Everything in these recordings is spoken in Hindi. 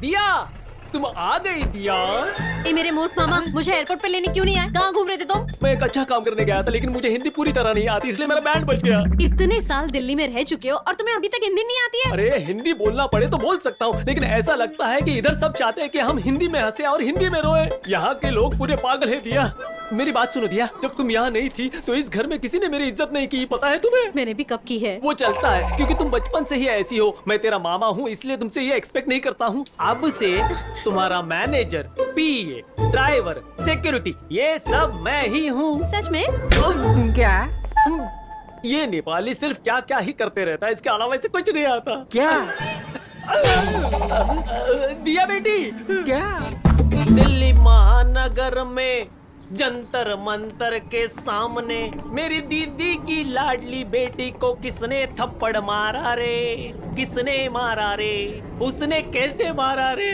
दिया, तुम आ गई दिया। ए मेरे मूर्ख मामा, मुझे एयरपोर्ट पे लेने क्यों नहीं आए? कहाँ घूम रहे थे तुम? मैं एक अच्छा काम करने गया था, लेकिन मुझे हिंदी पूरी तरह नहीं आती, इसलिए मेरा बैंड बज गया। इतने साल दिल्ली में रह चुके हो और तुम्हें अभी तक हिंदी नहीं आती है? अरे हिंदी बोलना पड़े तो बोल सकता हूँ, लेकिन ऐसा लगता है कि इधर सब चाहते हैं कि हम हिंदी में हंसे और हिंदी में रोए। यहाँ के लोग पूरे पागल है दिया। मेरी बात सुनो दिया, जब तुम यहाँ नहीं थी तो इस घर में किसी ने मेरी इज्जत नहीं की, पता है तुम्हें? मैंने भी कब की है। वो चलता है क्योंकि तुम बचपन से ही ऐसी हो। मैं तेरा मामा हूँ, इसलिए तुमसे ये एक्सपेक्ट नहीं करता हूँ। अब से तुम्हारा मैनेजर, पीए, ड्राइवर, सिक्योरिटी, ये सब मैं ही हूँ। सच में? क्या? ये नेपाली सिर्फ क्या क्या ही करते रहता है, इसके अलावा इसे कुछ नहीं आता। क्या? दिया बेटी, क्या? दिल्ली महानगर में जंतर मंतर के सामने मेरी दीदी की लाडली बेटी को किसने थप्पड़ मारा रे? किसने मारा रे? उसने कैसे मारा रे?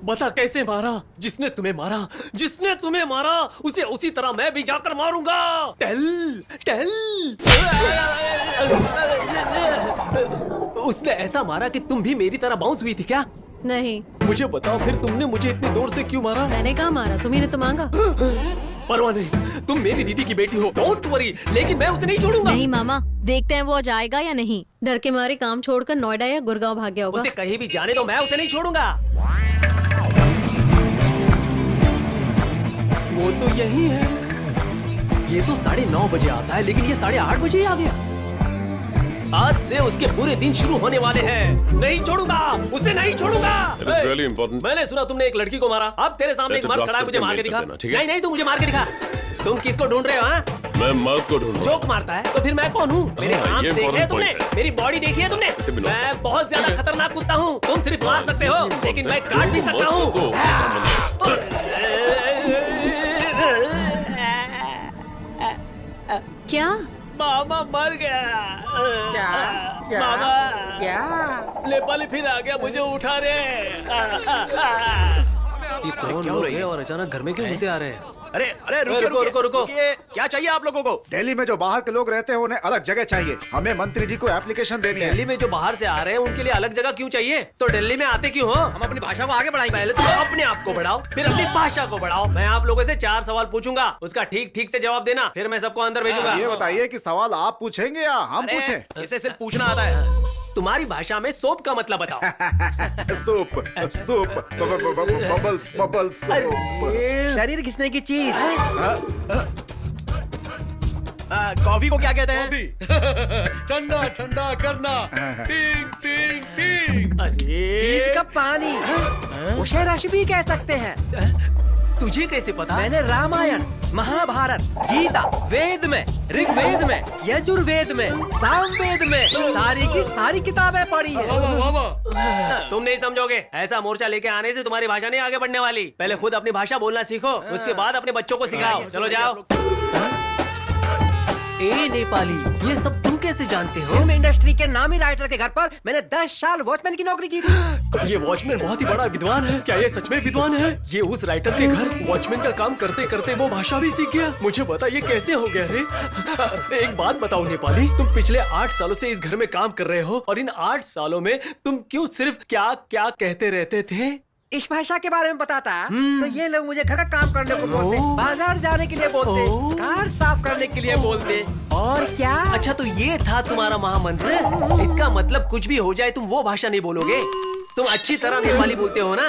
बता कैसे मारा? जिसने तुम्हें मारा, जिसने तुम्हें मारा, उसे उसी तरह मैं भी जाकर मारूंगा। टेल टेल। उसने ऐसा मारा कि तुम भी मेरी तरह बाउंस हुई थी क्या? नहीं। मुझे बताओ फिर तुमने मुझे इतनी जोर से क्यों मारा? मैंने कहा मारा, तुम्ही ने तो मांगा। परवाह नहीं, तुम मेरी दीदी की बेटी हो, डोंट वरी, लेकिन मैं उसे नहीं छोड़ूंगा। नहीं मामा, देखते हैं वो जाएगा या नहीं। डर के मारे काम छोड़कर नोएडा या गुड़गांव भाग गया होगा। उसे कहीं भी जाने दो, मैं उसे नहीं छोड़ूंगा। वो तो यही है। ये तो 9:30 बजे आता है, लेकिन ये 8:30 बजे ही आ गया। आज से उसके पूरे दिन शुरू होने वाले हैं। नहीं छोड़ूंगा, उसे नहीं छोड़ूंगा। It is really important. मैंने सुना तुमने एक लड़की को मारा। अब तेरे सामने एक तो मर्द draft खड़ा है, मुझे करके मार के mail दिखा। कर देना, ठीक है? नहीं नहीं, तू मुझे मार के दिखा। तुम किसको ढूंढ रहे हो? हाँ, मैं मर्द को ढूंढ रहा जोक मारता है तो फिर मैं कौन हूँ? मेरे हाँ, काम ये देखे हैं important तुमने? point है। मेरी बॉडी देखी है तुमने? इसे भी लो। मैं बहुत ज्यादा खतरनाक कुत्ता हूँ। तुम सिर्फ मार सकते हो, लेकिन मैं काट भी सकता हूँ। क्या? मामा मर गया। क्या? क्या? मामा, क्या? नेपाली फिर आ गया, मुझे उठा रे। ये कौन क्या हो लोग रही हैं है? और अचानक घर में क्यों घुसे आ रहे हैं? अरे अरे रुको, रुको, रुको। क्या चाहिए आप लोगों को? दिल्ली में जो बाहर के लोग रहते हैं उन्हें अलग जगह चाहिए। हमें मंत्री जी को एप्लीकेशन देनी है। दिल्ली में जो बाहर से आ रहे हैं उनके लिए अलग जगह क्यों चाहिए? तो दिल्ली में आते क्यों हो? हम अपनी भाषा को आगे बढ़ाएंगे। पहले तो अपने आप को बढ़ाओ, फिर अपनी भाषा को बढ़ाओ। मैं आप लोगों से 4 सवाल पूछूंगा, उसका ठीक ठीक से जवाब देना, फिर मैं सबको अंदर भेजूंगा। ये बताइए कि सवाल आप पूछेंगे या हम अरे, पूछें? इसे सिर्फ पूछना आता है। तुम्हारी भाषा में सोप का मतलब बताओ। Soup soup bubbles bubbles soup. शरीर घिसने की चीज। कॉफी को क्या कहते हैं? ठंडा ठंडा करना। Ping ping ping. बीज अरे का पानी। उसे रस भी कह सकते हैं। तुझे कैसे पता? मैंने रामायण, महाभारत, गीता, वेद में, ऋग्वेद में, यजुर्वेद में, सामवेद में सारी की सारी किताबें पढ़ी है। तुम नहीं समझोगे। ऐसा मोर्चा लेके आने से तुम्हारी भाषा नहीं आगे बढ़ने वाली। पहले खुद अपनी भाषा बोलना सीखो, उसके बाद अपने बच्चों को सिखाओ। चलो जाओ। ए नेपाली, ये सब तुम कैसे जानते हो? फिल्म इंडस्ट्री के नामी राइटर के घर पर मैंने 10 साल वॉचमैन की नौकरी की थी। ये वॉचमैन बहुत ही बड़ा विद्वान है। क्या ये सच में विद्वान है? ये उस राइटर के घर वॉचमैन का काम करते करते वो भाषा भी सीख गया। मुझे बता ये कैसे हो गया रे? एक बात बताओ नेपाली, तुम पिछले 8 सालों से इस घर में काम कर रहे हो और इन 8 सालों में तुम क्यों सिर्फ क्या क्या कहते रहते थे? इस भाषा के बारे में बताता तो ये लोग मुझे घर का काम करने को बोलते, बाजार जाने के लिए बोलते, कार साफ करने के लिए बोलते, और क्या? अच्छा तो ये था तुम्हारा महामंत्र? इसका मतलब कुछ भी हो जाए तुम वो भाषा नहीं बोलोगे। तुम अच्छी तरह नेपाली बोलते हो ना?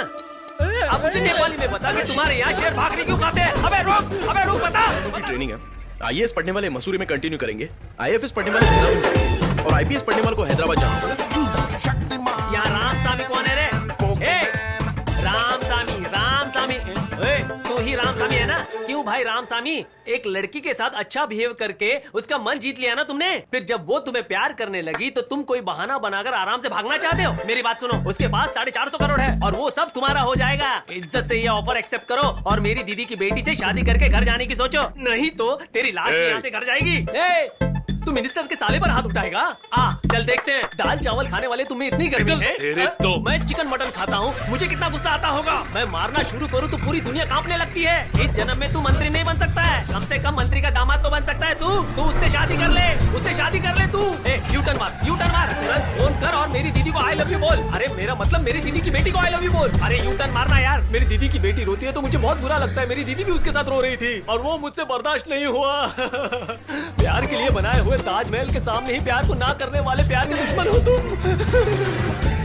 अब मुझे नेपाली में बता कि तुम्हारे यहाँ शेर भाखरी क्यों खाते हैं? अबे रुक बता। ट्रेनिंग है। आईएएस पढ़ने वाले मसूरी में कंटिन्यू करेंगे, आईएफएस पढ़ने वाले देहरादून जाएंगे और आईपीएस पढ़ने वाले को हैदराबाद जाना पड़ेगा। यहाँ रामसामी कौन है रे? रामसामी, तू ही रामसामी है ना? क्यों भाई रामसामी? एक लड़की के साथ अच्छा बिहेव करके उसका मन जीत लिया ना तुमने। फिर जब वो तुम्हें प्यार करने लगी तो तुम कोई बहाना बनाकर आराम से भागना चाहते हो। मेरी बात सुनो, उसके पास 450 करोड़ है और वो सब तुम्हारा हो जाएगा। इज्जत से ये ऑफर एक्सेप्ट करो और मेरी दीदी की बेटी से शादी करके घर जाने की सोचो, नहीं तो तेरी लाश यहाँ से घर जाएगी। तू मिनिस्टर के साले पर हाथ उठाएगा? चल देखते हैं, दाल चावल खाने वाले तुम्हें इतनी गर्मी है। तेरे तो। मैं चिकन मटन खाता हूँ, मुझे कितना गुस्सा आता होगा। मैं मारना शुरू करूँ तो पूरी दुनिया कांपने लगती है। इस जन्म में तू मंत्री नहीं बन सकता है, कम से कम मंत्री का दामाद तो बन सकता है तू उससे शादी कर ले, उससे शादी कर ले तू। यू टर्न मार, तुरंत फोन कर और मेरी दीदी को आई लव यू बोल। अरे मेरा मतलब मेरी दीदी की बेटी को आई लव यू बोल। अरे यू टर्न मारना यार, मेरी दीदी की बेटी रोती है तो मुझे बहुत बुरा लगता है। मेरी दीदी भी उसके साथ रो रही थी और वो मुझसे बर्दाश्त नहीं हुआ। प्यार के लिए बनाए हुए ताजमहल के सामने ही प्यार को ना करने वाले प्यार के दुश्मन हो तुम।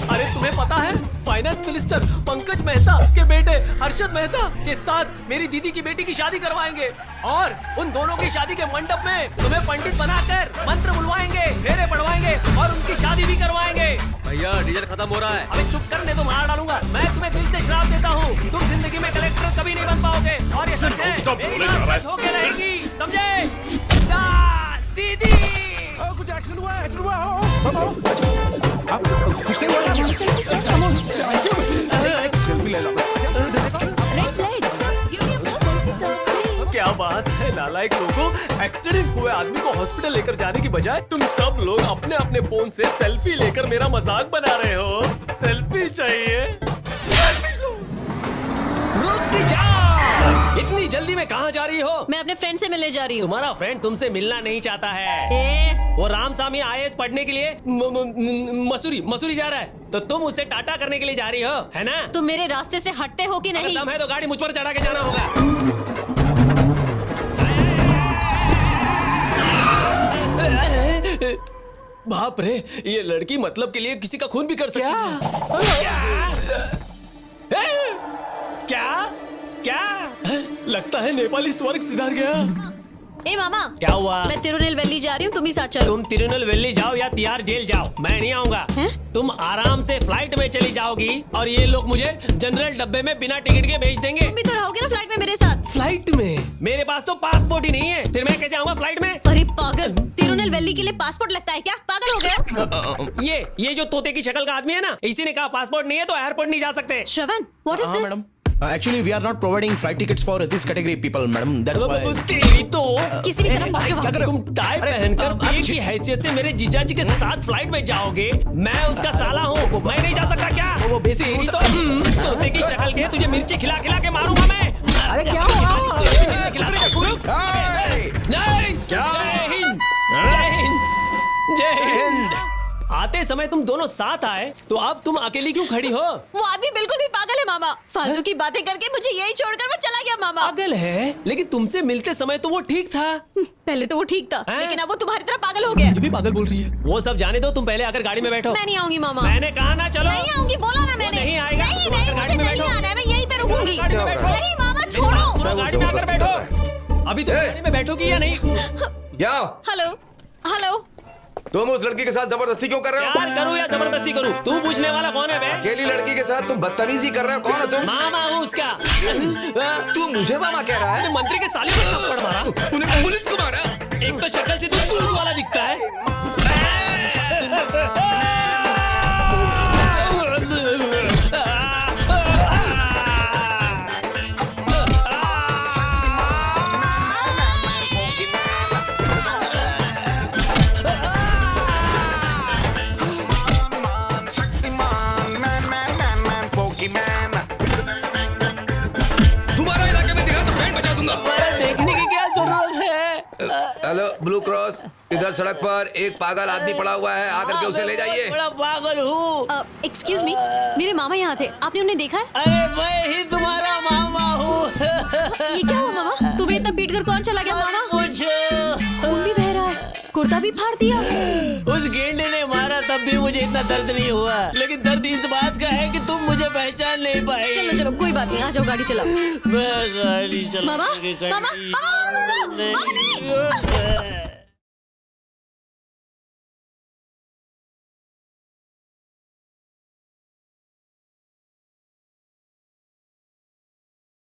अरे तुम्हें पता है, फाइनेंस मिनिस्टर पंकज मेहता के बेटे हर्षद मेहता के साथ मेरी दीदी की बेटी की शादी करवाएंगे और उन दोनों की शादी के मंडप में तुम्हें पंडित बनाकर मंत्र बुलवाएंगे, फेरे पढ़वाएंगे और उनकी शादी भी करवाएंगे। भैया डीजल खत्म हो रहा है। अबे चुप करने तो मार डालूंगा। मैं तुम्हें दिल से श्राप देता हूँ, तुम जिंदगी में कलेक्टर कभी नहीं बन पाओगे और ये सच है, Stop मेरी बोले बात जा रहा है। सच होके रहेगी, समझे? दीदी कुछ एक्शन हुआ है, एक्शन हुआ है। क्या बात है, नालायक लोगों, एक्सीडेंट हुए आदमी को हॉस्पिटल लेकर जाने की बजाय तुम सब लोग अपने अपने फोन से सेल्फी लेकर मेरा मजाक बना रहे हो। सेल्फी चाहिए? सेल्फी लो। रुक जा, इतनी जल्दी में कहाँ जा रही हो? मैं अपने फ्रेंड से मिलने जा रही हूँ। तुम्हारा फ्रेंड तुमसे मिलना नहीं चाहता है। ए, वो रामसामी IAS पढ़ने के लिए मसूरी जा रहा है, तो तुम उससे टाटा करने के लिए जा रही हो, है ना? तुम मेरे रास्ते से हटते हो कि अगर नहीं? दम है तो गाड़ी मुझ पर चढ़ा के जाना होगा। बाप रे, ये लड़की मतलब के लिए किसी का खून भी कर सकती है। क्या क्या लगता है नेपाली स्वर्ग सिधार गया। ए मामा, क्या हुआ? मैं तिरुनेलवेली जा रही हूँ, तुम ही साथ चलो। तुम तिरुनेलवेली जाओ या तिहाड़ जेल जाओ, मैं नहीं आऊंगा। तुम आराम से फ्लाइट में चली जाओगी और ये लोग मुझे जनरल डब्बे में बिना टिकट के भेज देंगे। तुम भी तो रहोगे ना फ्लाइट में मेरे साथ। फ्लाइट में? मेरे पास तो पासपोर्ट ही नहीं है, फिर मैं कैसे आऊंगा फ्लाइट में? अरे पागल, तिरुनेलवेली के लिए पासपोर्ट लगता है क्या? पागल हो गया? ये जो तोते की शक्ल का आदमी है ना, इसी ने कहा पासपोर्ट नहीं है तो एयरपोर्ट नहीं जा सकते। Shravan, what is this? Madam actually we are not providing flight tickets for this category people madam, that's why तेरी तो किसी भी तरह पहुंचो वहाँ। तुम टाई पहनकर पीए की हैसियत से मेरे जीजा जी के साथ फ्लाइट में जाओगे, मैं उसका साला हूँ, मैं नहीं जा सकता क्या? वो तेरी तो तोते की शक्ल के तुझे मिर्ची खिला खिला के मारूंगा मैं। अरे क्या हुआ? नहीं, जय हिंद, जय हिंद, जय हिंद। आते समय तुम दोनों साथ आए तो अब तुम अकेली क्यों खड़ी हो? वो आदमी बिल्कुल भी पागल है मामा, फालतू की बातें करके मुझे यही छोड़कर वो चला गया मामा। पागल है, लेकिन तुमसे मिलते समय तो वो ठीक था। पहले तो वो ठीक था, हैं? लेकिन अब वो तुम्हारी तरह पागल हो गया। ये भी पागल बोल रही है। वो सब जाने दो, तुम पहले आकर गाड़ी में बैठो। मैं नहीं आऊंगी मामा। मैंने कहा ना चलो। नहीं आऊंगी, बोला ना मैंने। नहीं आएगा। नहीं तुम नहीं, आकर मुझे गाड़ी में नहीं बैठो। आना है, मैं यहीं पे रुकूंगी। गाड़ी में बैठो। नहीं मामा, सुनो, छोड़ो। गाड़ी में आकर बैठो। अभी तो गाड़ी में बैठोगी या नहीं? क्या हेलो हेलो, तुम उस लड़की के साथ जबरदस्ती क्यों कर रहे हो? प्यार करूं या जबरदस्ती करूं? तू पूछने वाला कौन है बे? अकेली लड़की के साथ तुम बदतमीजी कर रहे हो, कौन हो तुम? मामा हूँ उसका। तू मुझे मामा कह रहा है? तूने मंत्री के साले को थप्पड़ मारा। उन्हें पुलिस को मारा? एक तो शक्ल से तू दूध वाला दिखता है। तुम्हारा इलाके में दिखा तो बैंड बजा दूंगा। देखने की क्या जरूरत है? हेलो ब्लू क्रॉस, इधर सड़क पर एक पागल आदमी पड़ा हुआ है, आकर के उसे ले जाइए। बड़ा पागल हूँ। एक्सक्यूज मी, मेरे मामा यहाँ थे, आपने उन्हें देखा है? अरे मैं ही तुम्हारा मामा हूँ। ये क्या हुआ मामा? तुम्हें इतना पीट कर कौन चला गया मामा? खून भी बह रहा है, कुर्ता भी फाड़ दिया। उस गेंडे ने मारा तब भी मुझे इतना दर्द नहीं हुआ, लेकिन दर्द इस बात का है कि तुम मुझे पहचान नहीं पाई। चलो चलो, कोई बात नहीं, आ जाओ गाड़ी चलाओ। मैं गाड़ी चला मामा, मामा, मामा, मामा, मामा, नहीं।